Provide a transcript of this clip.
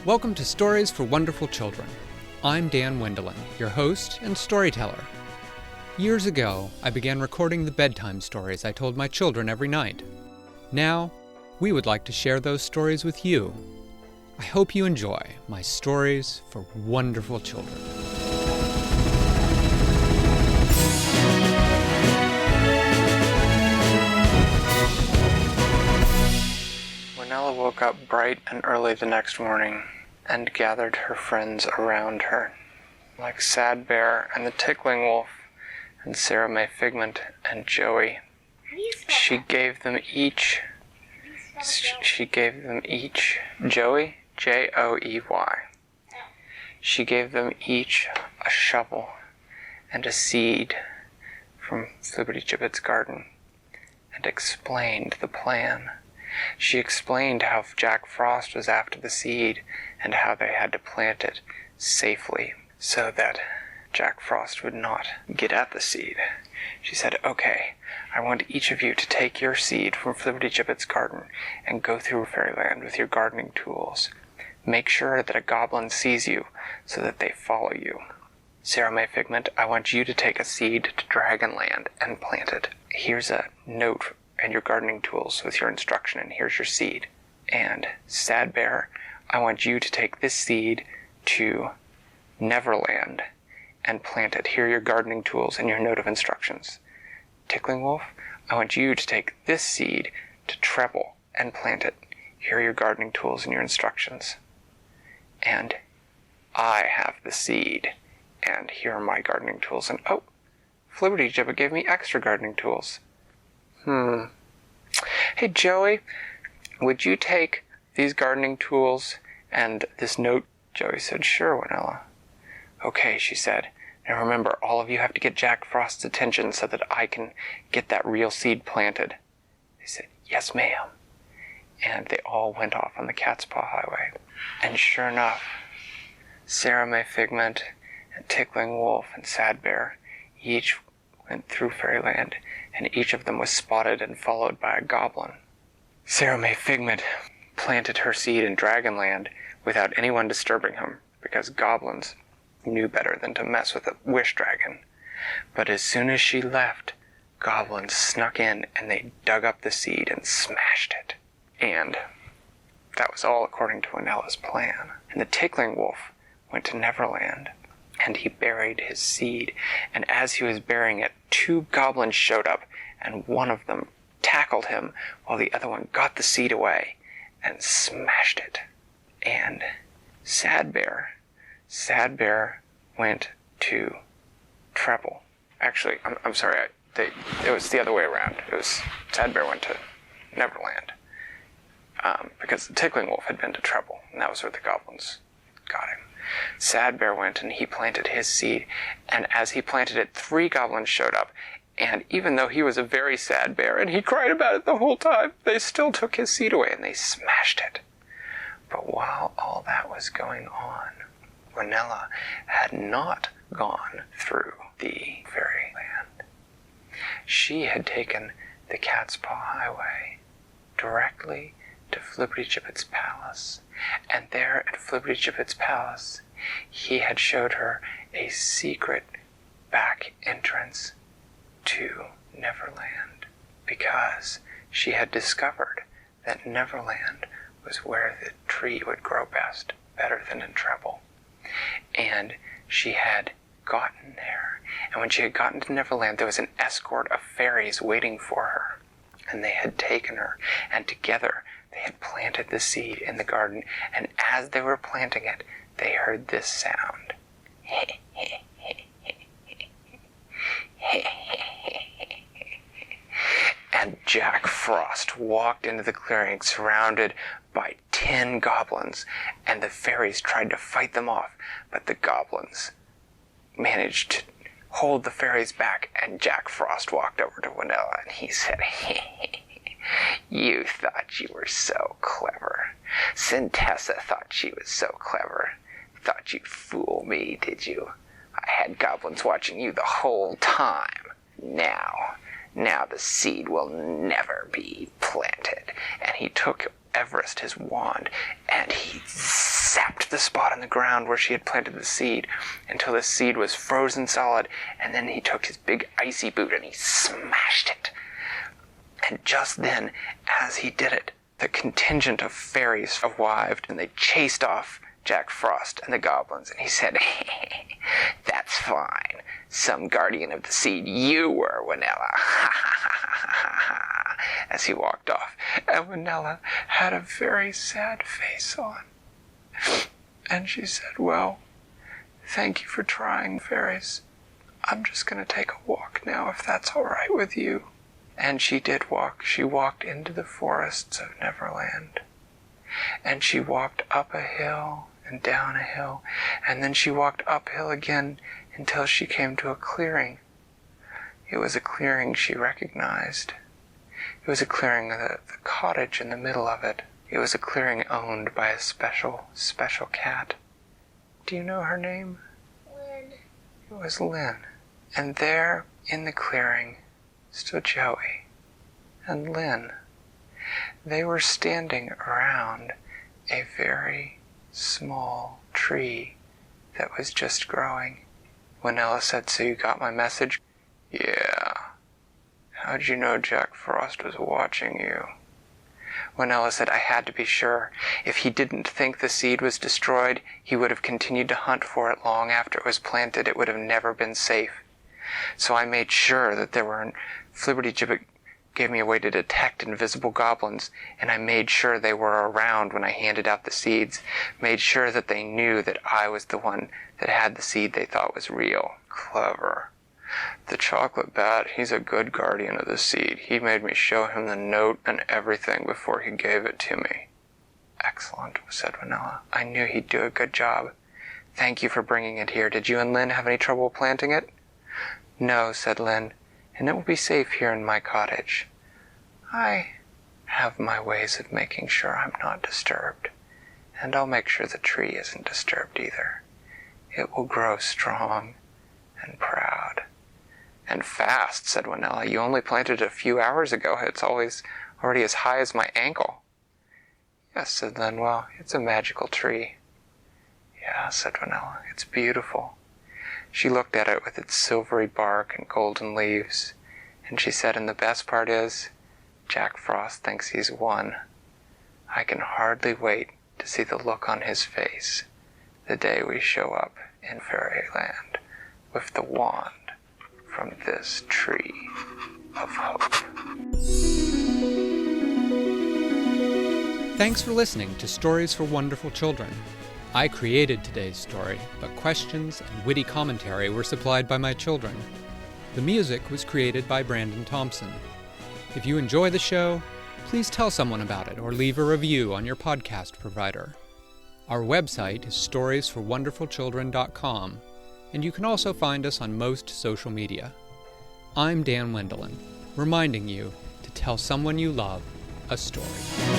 Welcome to Stories for Wonderful Children. I'm Dan Wendelin, your host and storyteller. Years ago, I began recording the bedtime stories I told my children every night. Now, we would like to share those stories with you. I hope you enjoy my Stories for Wonderful Children. Winella woke up bright and early the next morning and gathered her friends around her. Like Sad Bear and the Tickling Wolf and Sarah May Figment and Joey, she gave them each Joey, Joey. She gave them each a shovel and a seed from Flibbertigibbet's garden and explained the plan. She explained how Jack Frost was after the seed and how they had to plant it safely so that Jack Frost would not get at the seed. She said, "Okay, I want each of you to take your seed from Flibbertigibbet's garden and go through Fairyland with your gardening tools. Make sure that a goblin sees you so that they follow you. Sarah May Figment, I want you to take a seed to Dragonland and plant it. Here's a note and your gardening tools with your instruction, and here's your seed. And Sad Bear, I want you to take this seed to Neverland and plant it. Here are your gardening tools and your note of instructions. Tickling Wolf, I want you to take this seed to Treble and plant it. Here are your gardening tools and your instructions. And I have the seed, and here are my gardening tools. And oh, Flibbertigibbet gave me extra gardening tools. Hey, Joey, would you take these gardening tools and this note? Joey said, "Sure, Winella." "Okay," she said. "Now remember, all of you have to get Jack Frost's attention so that I can get that real seed planted." They said, "Yes, ma'am." And they all went off on the Cat's Paw Highway. And sure enough, Sarah May Figment and Tickling Wolf and Sad Bear each went through Fairyland, and each of them was spotted and followed by a goblin. Sarah May Figment planted her seed in Dragonland without anyone disturbing him, because goblins knew better than to mess with a wish dragon. But as soon as she left, goblins snuck in and they dug up the seed and smashed it. And that was all according to Winella's plan. And the Tickling Wolf went to Neverland, and he buried his seed. And as he was burying it, two goblins showed up, and one of them tackled him while the other one got the seed away and smashed it. And Sad Bear went to Treble. Actually, I'm sorry, it was the other way around. It was Sad Bear went to Neverland. Because the Tickling Wolf had been to Treble, and that was where the goblins got him. Sad Bear went and he planted his seed, and as he planted it, 3 goblins showed up, and even though he was a very sad bear and he cried about it the whole time, they still took his seed away and they smashed it. But while all that was going on, Winella had not gone through the Fairyland. She had taken the Cat's Paw Highway directly to Flibbertigibbet's palace, and there at Flibbertigibbet's palace, he had showed her a secret back entrance to Neverland, because she had discovered that Neverland was where the tree would grow best, better than in Treble. And she had gotten there, and when she had gotten to Neverland, there was an escort of fairies waiting for her, and they had taken her, and together they had planted the seed in the garden, and as they were planting it, they heard this sound. And Jack Frost walked into the clearing surrounded by 10 goblins, and the fairies tried to fight them off, but the goblins managed to hold the fairies back, and Jack Frost walked over to Winella and he said, "You thought you were so clever. Centessa thought she was so clever. Thought you'd fool me, did you? I had goblins watching you the whole time. Now the seed will never be planted." And he took Everest, his wand, and he sapped the spot on the ground where she had planted the seed until the seed was frozen solid, and then he took his big icy boot and he smashed it. And just then, as he did it, the contingent of fairies arrived, and they chased off Jack Frost and the goblins, and he said, "That's fine. Some guardian of the seed you were, Winella." As he walked off, and Winella had a very sad face on. And she said, "Well, thank you for trying, fairies. I'm just going to take a walk now, if that's all right with you." And she did walk. She walked into the forests of Neverland. And she walked up a hill and down a hill, and then she walked uphill again until she came to a clearing. It was a clearing she recognized. It was a clearing with the cottage in the middle of it. It was a clearing owned by a special cat. Do you know her name? Lynn. It was Lynn. And there in the clearing stood Joey and Lynn. They were standing around a very small tree that was just growing. Winella said, "So you got my message?" "Yeah." "How'd you know Jack Frost was watching you?" Winella said, "I had to be sure. If he didn't think the seed was destroyed, he would have continued to hunt for it long after it was planted. It would have never been safe. So I made sure that there were... Flibbertigibbet gave me a way to detect invisible goblins, and I made sure they were around when I handed out the seeds. Made sure that they knew that I was the one that had the seed they thought was real." "Clever. The chocolate bat, he's a good guardian of the seed. He made me show him the note and everything before he gave it to me." "Excellent," said Winella. "I knew he'd do a good job. Thank you for bringing it here. Did you and Lynn have any trouble planting it?" "No," said Lynn, "and it will be safe here in my cottage. I have my ways of making sure I'm not disturbed, and I'll make sure the tree isn't disturbed either. It will grow strong and proud." "And fast," said Winella. "You only planted it a few hours ago. It's already as high as my ankle." "Yes," said Lynn. "Well, it's a magical tree." "Yeah," said Winella. "It's beautiful." She looked at it with its silvery bark and golden leaves, and she said, "And the best part is, Jack Frost thinks he's won. I can hardly wait to see the look on his face the day we show up in Fairyland with the wand from this tree of hope." Thanks for listening to Stories for Wonderful Children. I created today's story, but questions and witty commentary were supplied by my children. The music was created by Brandon Thompson. If you enjoy the show, please tell someone about it or leave a review on your podcast provider. Our website is storiesforwonderfulchildren.com, and you can also find us on most social media. I'm Dan Wendelin, reminding you to tell someone you love a story.